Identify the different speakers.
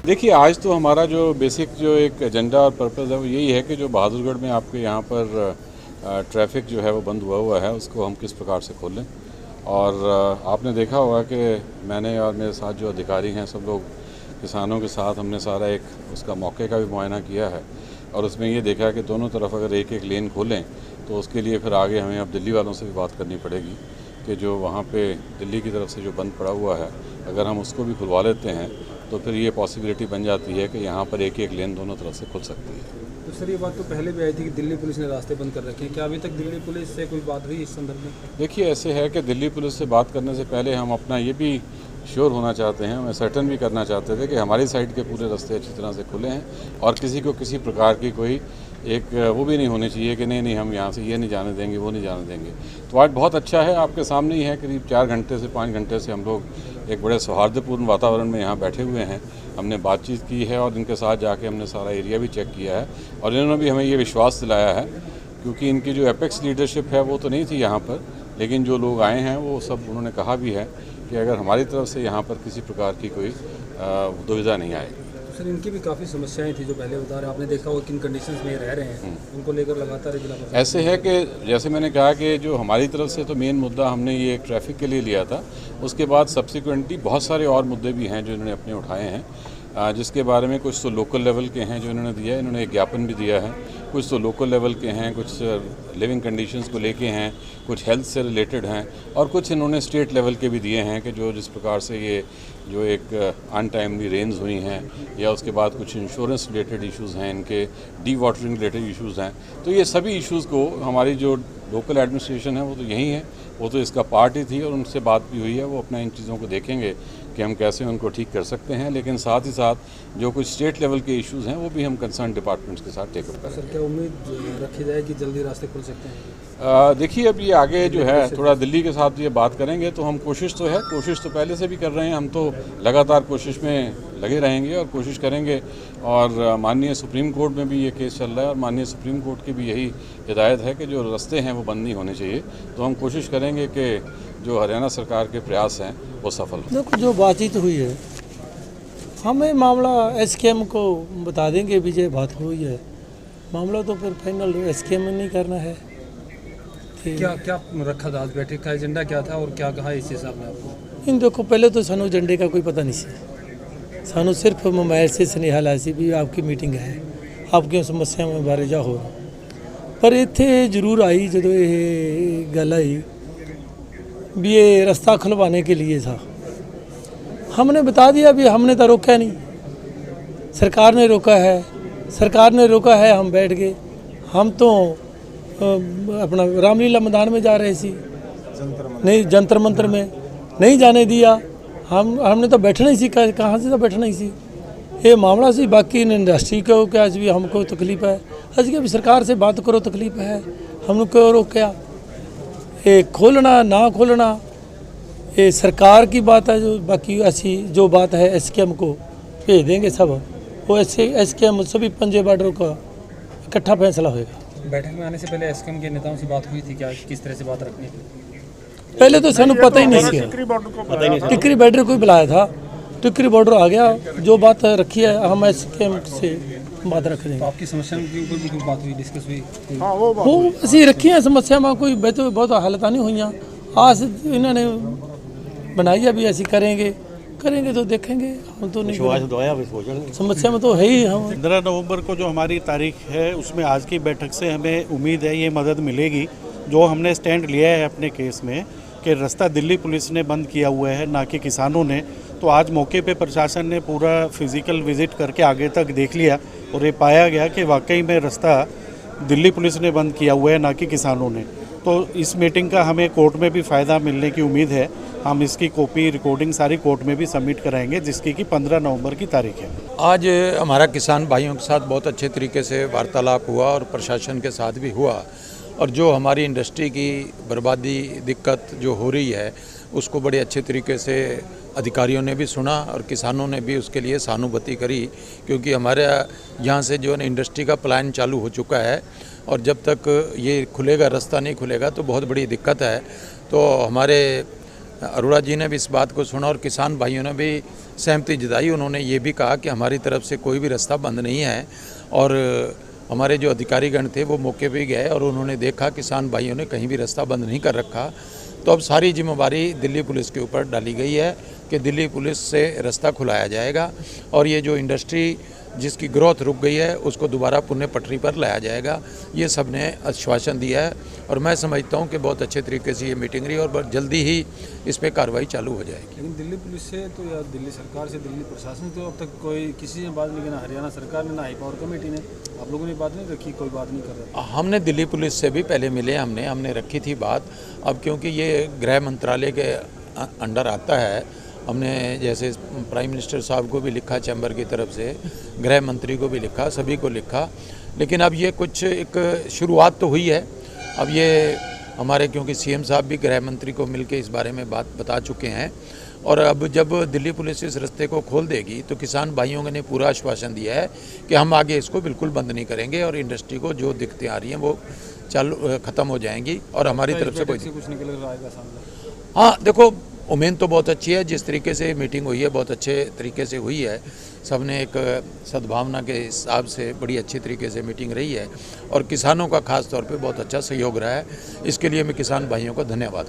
Speaker 1: देखिए, आज तो हमारा जो बेसिक जो एक एजेंडा और पर्पज़ है वो यही है कि जो बहादुरगढ़ में आपके यहाँ पर ट्रैफिक जो है वो बंद हुआ है उसको हम किस प्रकार से खोलें। और आपने देखा होगा कि मैंने और मेरे साथ जो अधिकारी हैं सब लोग किसानों के साथ हमने सारा एक उसका मौके का भी मुआयना किया है और उसमें ये देखा कि दोनों तरफ अगर एक एक लेन खोलें तो उसके लिए फिर आगे हमें अब दिल्ली वालों से भी बात करनी पड़ेगी कि जो वहाँ पे दिल्ली की तरफ से जो बंद पड़ा हुआ है अगर हम उसको भी खुलवा लेते हैं तो फिर ये पॉसिबिलिटी बन जाती है कि यहाँ पर एक एक लेन दोनों तरफ से खुल सकती है।
Speaker 2: तो सर ये बात तो पहले भी आई थी कि दिल्ली पुलिस ने रास्ते बंद कर रखे हैं, क्या अभी तक दिल्ली पुलिस से कोई बात हुई इस संदर्भ में?
Speaker 1: देखिए, ऐसे है कि दिल्ली पुलिस से बात करने से पहले हम अपना ये भी श्योर होना चाहते हैं, हमें सर्टन भी करना चाहते थे कि हमारी साइड के पूरे रास्ते अच्छी तरह से खुले हैं और किसी को किसी प्रकार की कोई एक वो भी नहीं होनी चाहिए कि नहीं हम यहाँ से ये नहीं जाने देंगे वो नहीं जाने देंगे। तो आज बहुत अच्छा है, आपके सामने ही है, करीब 4 घंटे से 5 घंटे से हम लोग एक बड़े सौहार्दपूर्ण वातावरण में यहाँ बैठे हुए हैं। हमने बातचीत की है और इनके साथ जाके हमने सारा एरिया भी चेक किया है और इन्होंने भी हमें ये विश्वास दिलाया है, क्योंकि इनकी जो एपेक्स लीडरशिप है वो तो नहीं थी यहाँ पर, लेकिन जो लोग आए हैं वो सब उन्होंने कहा भी है कि अगर हमारी तरफ से यहाँ पर किसी प्रकार की कोई दुविधा नहीं आएगी।
Speaker 2: सर इनकी भी काफ़ी समस्याएं थी जो पहले बता रहे, आपने देखा हो किन कंडीशंस में रह रहे हैं, उनको लेकर लगातार जिला प्रशासन
Speaker 1: ऐसे है कि जैसे मैंने कहा कि जो हमारी तरफ से तो मेन मुद्दा हमने ये ट्रैफिक के लिए लिया था, उसके बाद सब्सिक्वेंटली बहुत सारे और मुद्दे भी हैं जो इन्होंने अपने उठाए हैं, जिसके बारे में कुछ तो लोकल लेवल के हैं जो इन्होंने दिया है, इन्होंने एक ज्ञापन भी दिया है, कुछ तो लोकल लेवल के हैं, कुछ लिविंग कंडीशंस को लेके हैं, कुछ हेल्थ से रिलेटेड हैं और कुछ इन्होंने स्टेट लेवल के भी दिए हैं कि जो जिस प्रकार से ये जो एक अनटाइमली रेंज हुई हैं या उसके बाद कुछ इंश्योरेंस रिलेटेड इश्यूज़ हैं, इनके डी वाटरिंग रिलेटेड इश्यूज़ हैं, तो ये सभी इश्यूज़ को हमारी जो लोकल एडमिनिस्ट्रेशन है वो तो यही है, वो तो इसका पार्ट ही थी और उनसे बात भी हुई है, वो अपना इन चीज़ों को देखेंगे कि हम कैसे उनको ठीक कर सकते हैं, लेकिन साथ ही साथ जो कुछ स्टेट लेवल के इश्यूज़ हैं वो भी हम कंसर्न डिपार्टमेंट्स के साथ टेकअप करें।
Speaker 2: सर क्या उम्मीद रखी जाए कि जल्दी रास्ते खुल सकते हैं?
Speaker 1: देखिए, अब ये आगे जो है थोड़ा दिल्ली के साथ ये बात करेंगे तो हम कोशिश तो है, कोशिश तो पहले से भी कर रहे हैं, हम तो लगातार कोशिश में लगे रहेंगे और कोशिश करेंगे और माननीय सुप्रीम कोर्ट में भी ये केस चल रहा है और माननीय सुप्रीम कोर्ट की भी यही हिदायत है कि जो रास्ते हैं वो बंद नहीं होने चाहिए, तो हम कोशिश करेंगे कि जो हरियाणा सरकार के प्रयास हैं वो सफल हो।
Speaker 3: देखो जो बातचीत हुई है हमें मामला एसकेएम को बता देंगे, विजय बात हुई है मामला तो फिर फाइनल एसकेएम में नहीं करना है।
Speaker 2: क्या क्या रखा था आज बैठक का एजेंडा क्या था और क्या कहा इस हिसाब में आपको?
Speaker 3: इन देखो पहले तो सानू एजेंडे का कोई पता नहीं सी, सानू सिर्फ मोबाइल से स्नेहा लाई सी भी आपकी मीटिंग है, आपकी समस्याओं बारे जा हो, पर इत्थे जरूर आई जो ये गल आई भी ये रास्ता खुलवाने के लिए था। हमने बता दिया भी हमने तो रोका नहीं, सरकार ने रोका है, सरकार ने रोका है, हम बैठ गए। हम तो अपना रामलीला मैदान में जा रहे थे, नहीं जंतर मंतर में नहीं जाने दिया, हमने तो बैठना ही सी, कहाँ से तो बैठना ही सी, ये मामला सी। बाकी इंडस्ट्री को क्या भी हमको तकलीफ है, अभी भी सरकार से बात करो, तकलीफ है, हमने क्यों रोका? ये खोलना ना खोलना ये सरकार की बात है, जो बाकी ऐसी जो बात है एसकेएम को भेज देंगे सब, वो एसकेएम सभी पंजे बॉर्डर का इकट्ठा फैसला होएगा।
Speaker 2: बैठक में आने से पहले एसकेएम के नेताओं से बात हुई थी क्या, किस तरह से बात रखनी थी?
Speaker 3: पहले तो सानू पता ही नहीं था, टिकरी बॉर्डर को बुलाया था, टिकरी बॉर्डर आ गया, जो बात रखी है हम एसकेएम से बात रख देंगे।
Speaker 2: तो आपकी समस्या के ऊपर भी कुछ बात हुई, डिस्कस हुई?
Speaker 3: वो असी रखी है समस्या में, कोई बहुत हालत नहीं हुई, आज इन्होंने बनाई है भी ऐसी करेंगे तो देखेंगे, हम तो नहीं समस्या में तो है ही। हम
Speaker 4: 15 नवंबर को जो हमारी तारीख है उसमें आज की बैठक से हमें उम्मीद है ये मदद मिलेगी, जो हमने स्टैंड लिया है अपने केस में कि रास्ता दिल्ली पुलिस ने बंद किया हुआ है ना कि किसानों ने। तो आज मौके पे प्रशासन ने पूरा फिजिकल विजिट करके आगे तक देख लिया और ये पाया गया कि वाकई में रास्ता दिल्ली पुलिस ने बंद किया हुआ है ना कि किसानों ने। तो इस मीटिंग का हमें कोर्ट में भी फ़ायदा मिलने की उम्मीद है, हम इसकी कॉपी रिकॉर्डिंग सारी कोर्ट में भी सबमिट कराएंगे, जिसकी कि 15 नवंबर की तारीख है।
Speaker 5: आज हमारा किसान भाइयों के साथ बहुत अच्छे तरीके से वार्तालाप हुआ और प्रशासन के साथ भी हुआ, और जो हमारी इंडस्ट्री की बर्बादी दिक्कत जो हो रही है उसको बड़े अच्छे तरीके से अधिकारियों ने भी सुना और किसानों ने भी उसके लिए सहानुभूति करी, क्योंकि हमारे यहाँ से जो है इंडस्ट्री का प्लान चालू हो चुका है और जब तक ये खुलेगा, रास्ता नहीं खुलेगा तो बहुत बड़ी दिक्कत है। तो हमारे अरोड़ा जी ने भी इस बात को सुना और किसान भाइयों ने भी सहमति जताई। उन्होंने ये भी कहा कि हमारी तरफ से कोई भी रास्ता बंद नहीं है और हमारे जो अधिकारीगण थे वो मौके पे गए और उन्होंने देखा किसान भाइयों ने कहीं भी रास्ता बंद नहीं कर रखा। तो अब सारी जिम्मेवारी दिल्ली पुलिस के ऊपर डाली गई है कि दिल्ली पुलिस से रास्ता खुलाया जाएगा और ये जो इंडस्ट्री जिसकी ग्रोथ रुक गई है उसको दोबारा पुनः पटरी पर लाया जाएगा। ये सब ने आश्वासन दिया है और मैं समझता हूँ कि बहुत अच्छे तरीके से ये मीटिंग रही और बहुत जल्दी ही इस पर कार्रवाई चालू हो जाएगी।
Speaker 2: लेकिन दिल्ली पुलिस से तो या दिल्ली सरकार से, दिल्ली प्रशासन से तो अब तक कोई किसी ने बात नहीं की, ना हरियाणा सरकार ने, ना हाई पावर कमेटी ने। आप लोगों ने बात नहीं रखी, कोई बात नहीं कर रहा?
Speaker 5: हमने दिल्ली पुलिस से भी पहले मिले, हमने रखी थी बात। अब क्योंकि ये गृह मंत्रालय के अंडर आता है, हमने जैसे प्राइम मिनिस्टर साहब को भी लिखा चैम्बर की तरफ से, गृह मंत्री को भी लिखा, सभी को लिखा। लेकिन अब ये कुछ एक शुरुआत तो हुई है। अब ये हमारे क्योंकि सीएम साहब भी गृह मंत्री को मिलके इस बारे में बात बता चुके हैं और अब जब दिल्ली पुलिस इस रास्ते को खोल देगी तो किसान भाइयों ने पूरा आश्वासन दिया है कि हम आगे इसको बिल्कुल बंद नहीं करेंगे और इंडस्ट्री को जो दिक्कतें आ रही हैं वो चालू ख़त्म हो जाएंगी और हमारी तरफ से कोई
Speaker 2: कुछ निकल कर आएगा सामने?
Speaker 5: हाँ, देखो उम्मीद तो बहुत अच्छी है। जिस तरीके से मीटिंग हुई है बहुत अच्छे तरीके से हुई है। सबने एक सद्भावना के हिसाब से बड़ी अच्छी तरीके से मीटिंग रही है और किसानों का खास तौर पे बहुत अच्छा सहयोग रहा है। इसके लिए मैं किसान भाइयों का धन्यवाद